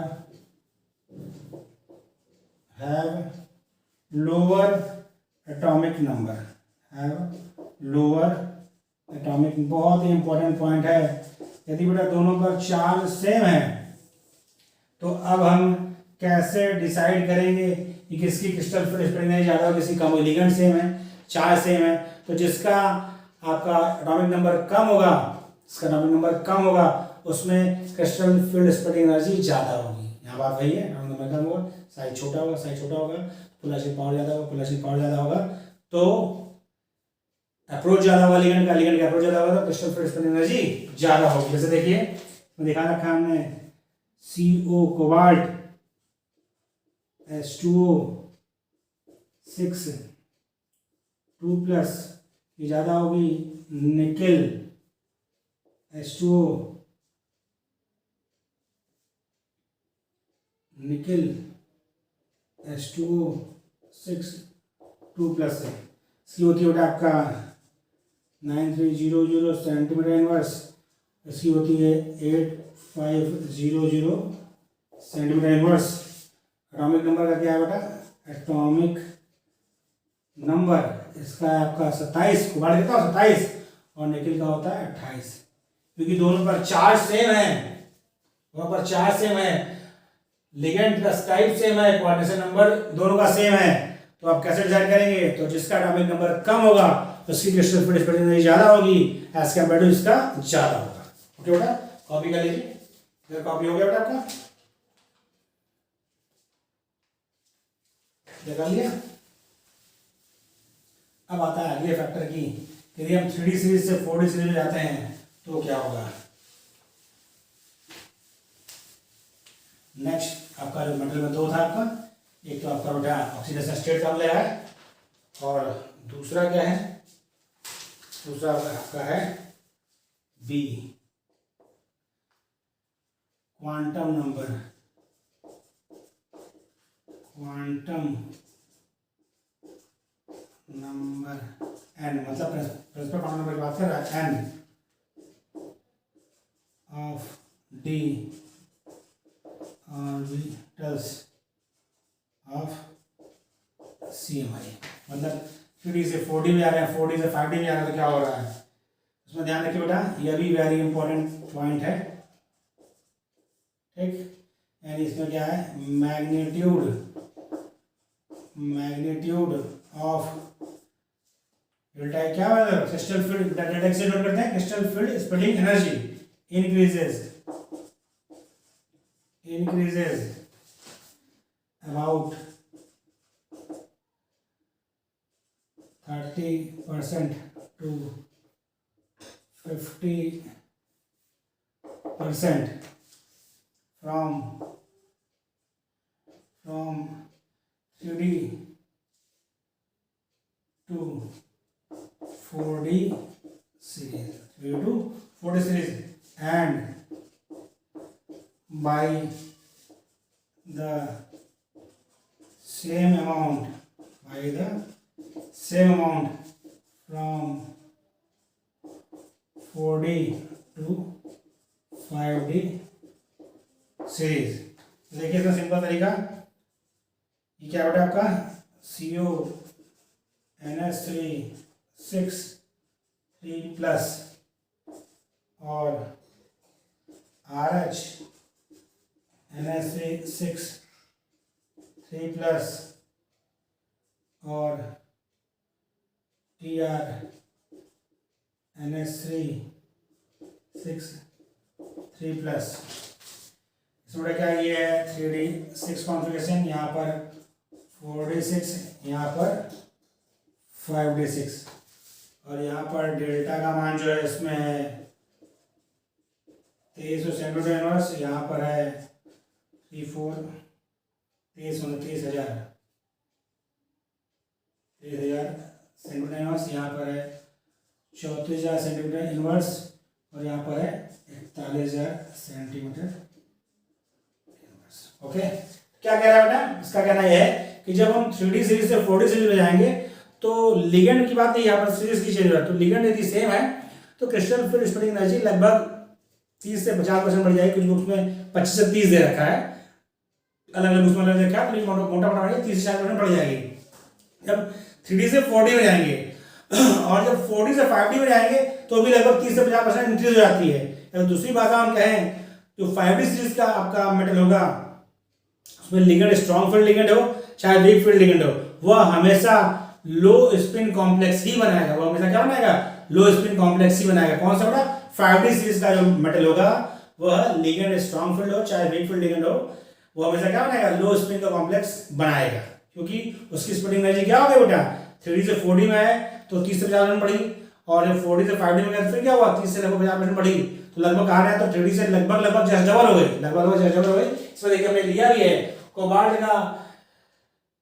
lower atomic number, बहुत ही इंपॉर्टेंट पॉइंट है। यदि बेटा दोनों पर चार्ज सेम है तो अब हम कैसे डिसाइड करेंगे कि किसकी क्रिस्टल फील्ड स्प्लिटिंग ज्यादा हो, किसी कम हो। लिगेंड सेम है, चार्ज सेम है, तो जिसका आपका एटॉमिक नंबर कम होगा, उसमें क्रिस्टल फील्ड स्प्लिटिंग एनर्जी ज्यादा होगी। यहाँ बात वही है, एटॉमिक नंबर कम होगा, साइज छोटा होगा, पोलराइजेशन पावर ज्यादा होगा, तो अप्रोच ज्यादा होगा लिगेंड का अप्रोच ज्यादा होगा तो क्रिस्टल फील्ड स्प्लिटिंग एनर्जी ज्यादा होगी। जैसे देखिए दिखा रखा है हमने, CO कोबाल्ट H2O6 2+, ये ज्यादा होगी निकेल H2O, निकेल H2O6 2+ है। इसकी होती है आपका 9300 सेंटीमीटर इनवर्स, इसकी होती है 8500 सेंटीमीटर इनवर्स। एटॉमिक नंबर का क्या है बेटा, एटॉमिक नंबर इसका है आपका 27, कोबाल्ट कितना 27 और निकेल का होता है 28, क्योंकि दोनों पर चार्ज सेम है, लिगेंड प्लस टाइप सेम है, कोऑर्डिनेशन नंबर दोनों का सेम है। तो आप कैसे डिसाइड करेंगे, तो जिसका एटॉमिक नंबर कम होगा उसकी क्रिस्टल फील्ड स्प्लिटिंग एनर्जी ज्यादा होगी एज कम्पेयर टू इसका ज्यादा होगा। ओके बेटा, कॉपी कर लीजिए, इधर कॉपी हो गया बेटा आपका, कर लिया। अब आता है अगले फैक्टर की, यदि हम 3D सीरीज से 4D सीरीज में जाते हैं तो क्या होगा। नेक्स्ट आपका जो मेटल में दो था आपका, एक तो आपका बेटा ऑक्सीडेशन स्टेट कम ले है और दूसरा क्या है, दूसरा आपका है B, quantum number quantum number n, मतलब प्रिंसिपल क्वांटम नंबर की बात कर रहा है, n of d orbitals of CMI, मतलब 3D से 4D में आ रहे हैं, 4D से 5D में आ रहे हैं, तो क्या हो रहा है उसमें ध्यान रखिए बेटा, यह भी वेरी इंपॉर्टेंट पॉइंट है, ठीक। यानी इसमें क्या है, मैग्नीट्यूड ऑफ डेल्टा क्या है, क्रिस्टल फील्ड, डेल्टा से नोट करते हैं, crystal field splitting energy increases about 30% to 50% from 3D to 4D series, 3D to 4D series, and by the same amount from 4D to 5D series. देखिए इसका simple तरीका, ये क्या बेटा आपका CONS3 और RHNS3 और TRNS3 इसमें क्या, ये है 3D6 कॉन्फ़िगरेशन, यहाँ पर 4D6, यहाँ पर 5D6, और यहाँ पर डेल्टा का मान जो है इसमें है 2300 सेंटीमीटर इनवर्स, यहाँ पर है 23,000 सेंटीमीटर इनवर्स, यहाँ पर है 34,000 सेंटीमीटर इनवर्स, और यहाँ पर है 41,000 सेंटीमीटर इनवर्स। ओके, क्या कह रहा है बेटा, इसका कहना यह है कि जब हम 3D सीरीज से 4D सीरीज में जाएंगे तो लिगेंड की बात नहीं, यहाँ पर सीरीज की चेंज हो रहा है, तो लिगेंड यदि सेम है तो क्रिस्टल फील्ड स्प्लिटिंग एनर्जी लगभग 30 से 50% बढ़ जाएगी, कुछ बुक्स में 25 से 30 दे रखा है, अलग अलग बुक्स में अलग रखा है, तो मोटा मोटा 30 से 40% बढ़ जाएगी जब 3D से 4D में जाएंगे, और जब 4D से 5D में जाएंगे तो भी लगभग 30 से 50% इंक्रीज हो जाती है। तो दूसरी भाषा हम कहें जो 5D सीरीज का आपका मेटल होगा उसमें लिगेंड स्ट्रॉन्ग फील्ड लिगेंड हो चाहे वीक फील्ड लिगेंड हो, वह हमेशा लो स्पिन कॉम्प्लेक्स ही बनाएगा, वो हमेशा क्या बनाएगा, लो स्पिन कॉम्प्लेक्स ही बनाएगा। कौन सा बड़ा 5D सीरीज का जो मेटल होगा वह लिगेंड स्ट्रॉन्ग फील्ड हो चाहे वीक फील्ड लिगेंड हो, वो हमेशा क्या बनाएगा, लो स्पिन का कॉम्प्लेक्स बनाएगा, क्योंकि उसकी स्प्लिटिंग एनर्जी क्या हो गई बेटा, 3D से 4D में है तो 30 से 50% बढ़ी, और जब 4D से 5D में गए फिर क्या हुआ, 30 से लगभग 50% बढ़ी, तो लगभग कहा रहे हैं तो 3D से लगभग जस्ट डबल हो गई, इसमें देखिए हमने लिया भी है, कोबाल्ट का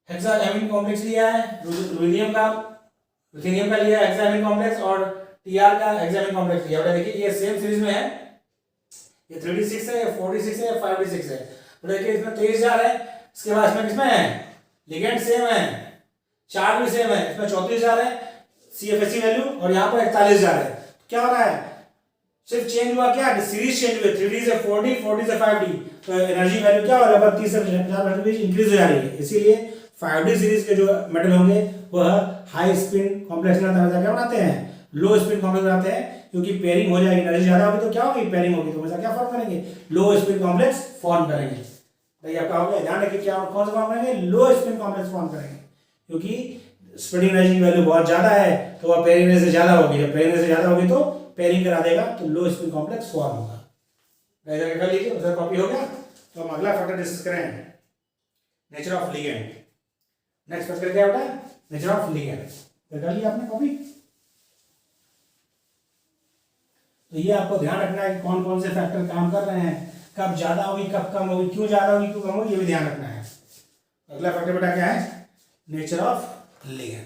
हेक्साएमिन कॉम्प्लेक्स लिया है, रुबिडियम का लिथियम का लिया है हेक्साएमिन कॉम्प्लेक्स, और टीआर का हेक्साएमिन कॉम्प्लेक्स लिया। बेटा देखिए ये सेम सीरीज में है, ये 3D6 है, ये 4D6 है, 5D6 है, तो देखिए इसमें 23,000 है, इसके बाद इसमें किसमें है, लिगेंड सेम है, चार्ज भी सेम है, इसमें 34,000 है CFSE वैल्यू, और यहाँ पर 41,000 है। क्या हो रहा है, सिर्फ चेंज हुआ क्या, सीरीज चेंज हुई, 3D से 4D, 4D से 5D, तो एनर्जी वैल्यू क्या हो रहा है, लगभग 30 से 50% इंक्रीज हो जा रही है। इसीलिए 5D सीरीज के जो मेटल होंगे वह हाई स्पिन कॉम्प्लेक्स क्या बनाते हैं, लो स्पिन कॉम्प्लेक्स बनाते हैं, क्योंकि पेयरिंग हो जाएगी, एनर्जी ज्यादा होगी तो क्या होगी, पेयरिंग होगी, तो हमेशा क्या फॉर्म करेंगे, लो स्पिन कॉम्प्लेक्स फॉर्म करेंगे। भाई आपका हो गया, ध्यान रखिए क्या कौन सा फॉर्म करेंगे, लो स्पिन कॉम्प्लेक्स फॉर्म करेंगे, क्योंकि स्प्लिटिंग एनर्जी की वैल्यू बहुत ज्यादा है तो वह पेयरिंग एनर्जी से ज्यादा होगी, जब पेयरिंग एनर्जी से ज्यादा होगी तो पेयरिंग करा देगा, तो लो स्पिन कॉम्प्लेक्स फॉर्म होगा। कर लीजिए, उधर कॉपी हो गया, तो हम अगला फैक्टर डिस्कस करें, nature of ligand. Next factor क्या होता है, नेचर ऑफ लिगेंड, कर लिया आपने कॉपी। तो ये आपको ध्यान रखना है कि कौन कौन से फैक्टर काम कर रहे हैं, कब ज्यादा होगी कब कम होगी, क्यों ज्यादा होगी क्यों कम होगी, ये भी ध्यान रखना है। अगला फैक्टर बेटा क्या है, नेचर ऑफ लिगेंड।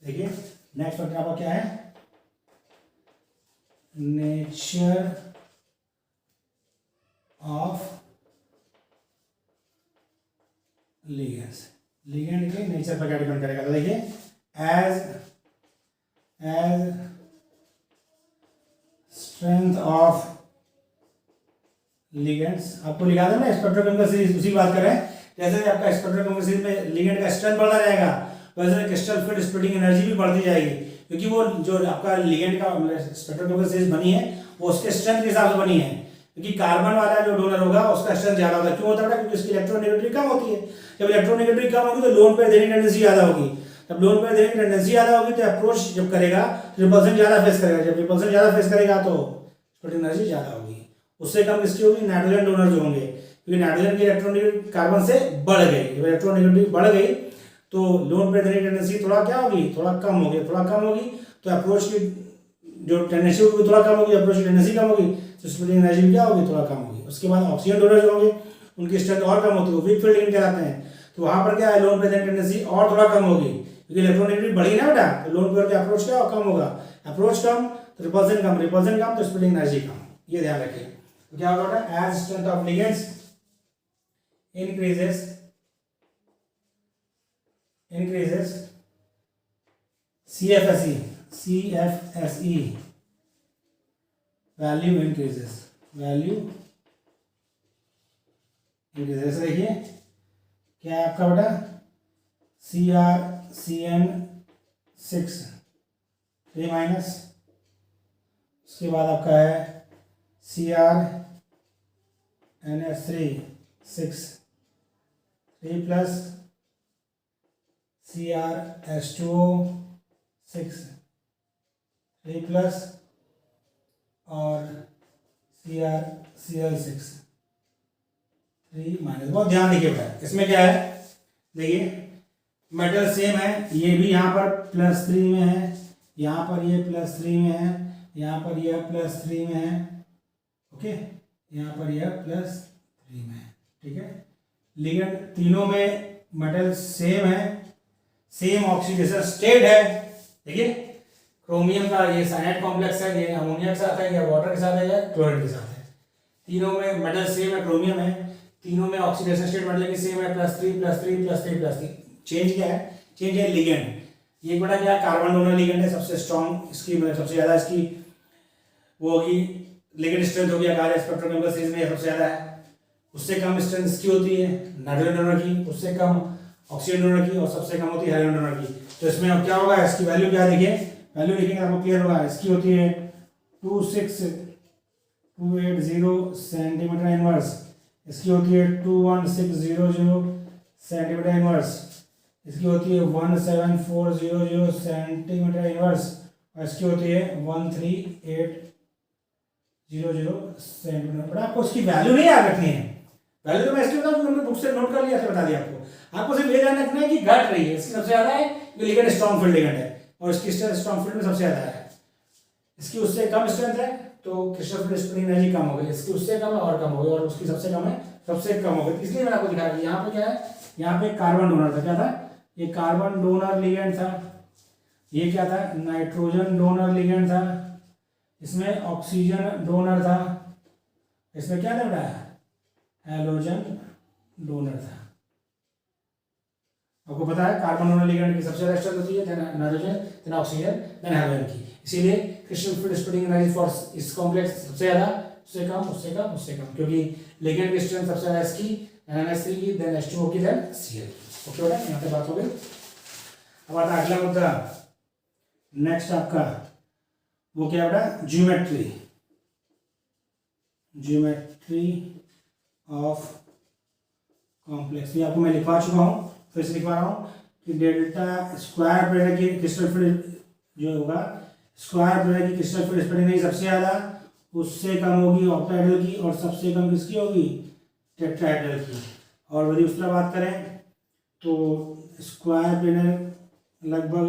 देखिए नेक्स्ट फैक्टर आपका क्या है, नेचर ऑफ लिगेंड्स, लिगेंड के नेचर पर क्या डिपेंड करेगा, तो देखिए एज स्ट्रेंथ ऑफ लिगेंड्स, आपको लिखा था ना स्पेक्ट्रोकेमिकल सीरीज, उसी बात कर रहे हैं। जैसे आपका स्पेक्ट्रोकेमिकल सीरीज में लिगेंड का स्ट्रेंथ बढ़ता जाएगा, वैसे क्रिस्टल फील्ड स्प्लिटिंग एनर्जी भी बढ़ती जाएगी, क्योंकि वो जो आपका लिगेंड का स्पेक्ट्रोकेमिकल सीरीज बनी है वो उसके स्ट्रेंथ के हिसाब से बनी है, क्योंकि कार्बन वाला जो डोनर होगा उसका स्ट्रेंथ ज्यादा होता है। क्यों होता है? क्योंकि उसकी इलेक्ट्रोनेगेटिविटी कम होती है। जब इलेक्ट्रोनेगेटिविटी कम होगी तो लोन पेयर देने की टेंडेंसी ज्यादा होगी। जब लोन पेयर देने की टेंडेंसी ज्यादा होगी तो अप्रोच जब करेगा तो रिपल्सन ज्यादा फेस करेगा। जब रिपल्सन ज्यादा फेस करेगा तो स्प्लिटिंग एनर्जी ज्यादा होगी। उससे कम किसकी होगी? नाइट्रोजन डोनर जो होंगे, क्योंकि नाइट्रोजन की इलेक्ट्रोनेगेटिविटी कार्बन से बढ़ गई। जब इलेक्ट्रोनेगेटिविटी बढ़ गई तो लोन पेयर देने की टेंडेंसी थोड़ा क्या होगी? थोड़ा कम होगी। थोड़ा कम होगी तो अप्रोच की जो टेंडेंसी होगी थोड़ा कम होगी, अप्रोच की टेंडेंसी कम होगी तो स्प्लिटिंग एनर्जी क्या होगी? थोड़ा कम होगी। उसके बाद ऑक्सीजन डोनर जो होंगे उनकी स्ट्रेंथ और कम होती है, वीक फील्ड लिगेंड कहलाते हैं। तो वहां पर क्या है? लोन पेयर देने की टेंडेंसी और थोड़ा कम होगी, क्योंकि इलेक्ट्रोनेगेटिविटी बढ़ी ना बेटा, तो लोन पेयर का अप्रोच क्या कम होगा, अप्रोच कम तो रिपल्सन कम, रिपल्सन कम तो स्प्लिटिंग एनर्जी कम। ये ध्यान रखिए। तो क्या होगा? As strength of ligands increases CFSE value increases, ऐसे देखिए क्या है आपका बेटा? CrCN6 3 माइनस, उसके बाद आपका है CrNH3 6 3 प्लस CrH2O 6 3 प्लस और CrCl6 3 माइनस। बहुत ध्यान देखिए बेटा, इसमें क्या है? देखिए मेटल सेम है, ये भी यहाँ पर +3 में है, यहाँ पर ये +3 में है, यहाँ पर यह +3 में है, ओके, यहाँ पर यह +3 में है, ठीक है। लिगेंड तीनों में मेटल सेम है, सेम ऑक्सीडेशन स्टेट है। देखिए क्रोमियम का ये साइनाइड कॉम्प्लेक्स है, ये अमोनिया के साथ है, या वाटर के साथ है, या क्लोरीन के साथ है। तीनों में मेटल सेम है, क्रोमियम है। तीनों में ऑक्सीडेशन स्टेट मेटल की सेम है, +3 चेंज क्या है? चेंज है लिगेंड। ये बड़ा क्या? कार्बन डोनर लिगेंड है, सबसे स्ट्रॉन्ग, इसकी मतलब सबसे ज्यादा इसकी वो होगी लिगेंड स्ट्रेंथ होगी, आकार स्पेक्ट्रोकेमिकल सीरीज में सबसे ज्यादा है। उससे कम स्ट्रेंथ इसकी होती है नाइट्रोजन डोनर की, उससे कम ऑक्सीजन डोनर की, और सबसे कम होती है हाइड्रोजन डोनर की। तो इसमें अब क्या होगा? इसकी वैल्यू क्या? देखिए वैल्यू लिखेंगे आपको क्लियर होगा। इसकी होती है 26280 सेंटीमीटर इनवर्स, इसकी होती है 21600 सेंटीमीटर इनवर्स, इसकी होती है 17400 सेंटीमीटर इनवर्स, और इसकी होती है 13800 सेंटीमीटर। पर आपको उसकी वैल्यू नहीं याद रखनी है। वैल्यू तो मैं इसलिए बता दूं, बुक से नोट कर लिया था, बता दिया आपको सिर्फ ये ध्यान रखना है कि घट रही है, इसकी सबसे ज्यादा है, ये लिगेंड स्ट्रॉन्ग फील्ड लिगेंड है, और इसकी स्ट्रेंथ स्ट्रॉन्ग फील्ड में सबसे ज्यादा है। इसकी उससे कम स्ट्रेंथ है तो क्रिस्टल फील्ड स्प्लिटिंग एनर्जी कम हो गई, इसकी उससे कम है और कम हो गई, और उसकी सबसे कम है सबसे कम हो गई। इसलिए मैंने आपको दिखाया कि यहाँ पे क्या है? यहाँ पे कार्बन डोनर था, क्या था? ये कार्बन डोनर लिगेंड था, ये क्या था? नाइट्रोजन डोनर लिगेंड था, इसमें ऑक्सीजन डोनर था, इसमें क्या था? हैलोजन डोनर था। आपको पता है कार्बन डोनर लिगेंड की सबसे ज्यादा स्ट्रेंथ होती है, then nitrogen, then oxygen, then halogen की। इसीलिए crystal field splitting energy for इस कॉम्प्लेक्स सबसे ज्यादा, उससे कम, उससे कम, उससे कम, क्योंकि लिगेंड की स्ट्रेंथ सबसे ज्यादा इसकी, NH3 की, देन H2O की, देन Cl। ओके बेटा, यहाँ पे बात हो गई। अब आता है अगला मुद्दा, नेक्स्ट आपका वो क्या बेटा? Geometry of complex. ये आपको मैं लिखवा चुका हूँ, फिर से लिखवा रहा हूँ कि डेल्टा स्क्वायर प्लेट की क्रिस्टल फील्ड जो होगा, स्क्वायर प्लेट की क्रिस्टल फील्ड स्प्लिटिंग नहीं सबसे ज्यादा, उससे कम होगी ऑक्टाहेड्रल की, और सबसे कम किसकी होगी? टेट्राहेड्रल की। और यदि उसकी बात करें तो स्क्वायर प्लेट लगभग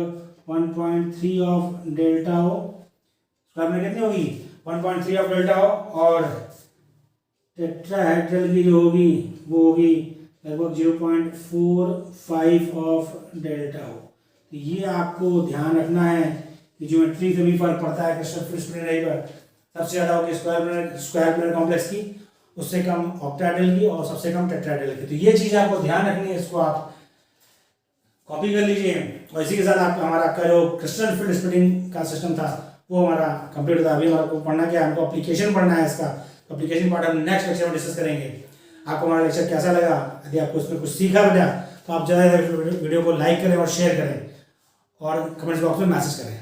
1.3 ऑफ डेल्टा हो, स्क्वायर प्लेट कितनी होगी? 1.3 ऑफ डेल्टा हो, और टेट्राहेड्रल की जो होगी वो होगी लगभग 0.45 ऑफ डेल्टा हो। तो ये आपको ध्यान रखना है कि ज्योमेट्री से भी फर्क पड़ता है क्रिस्टल फील्ड स्प्लिटिंग एनर्जी पर। सबसे ज्यादा होगी स्क्वायर प्लेट कॉम्प्लेक्स की, उससे कम ऑक्टाहेड्रल की और सबसे कम टेट्राहेड्रल की। तो ये चीज़ आपको ध्यान रखनी है, इसको आप कॉपी कर लीजिए। और इसी के साथ आप हमारा आपका जो क्रिस्टल फील्ड स्प्लिटिंग का सिस्टम था वो हमारा कंप्लीट था। अभी हमारे को पढ़ना क्या है, हमको एप्लीकेशन पढ़ना है इसका। एप्लीकेशन पार्ट हम नेक्स्ट लेक्चर में डिस्कस करेंगे। आपको हमारा लेक्चर कैसा लगा, यदि आपको इसमें कुछ सीखा बेटा तो आप ज़्यादा वीडियो को लाइक करें और शेयर करें और कमेंट्स बॉक्स में मैसेज करें।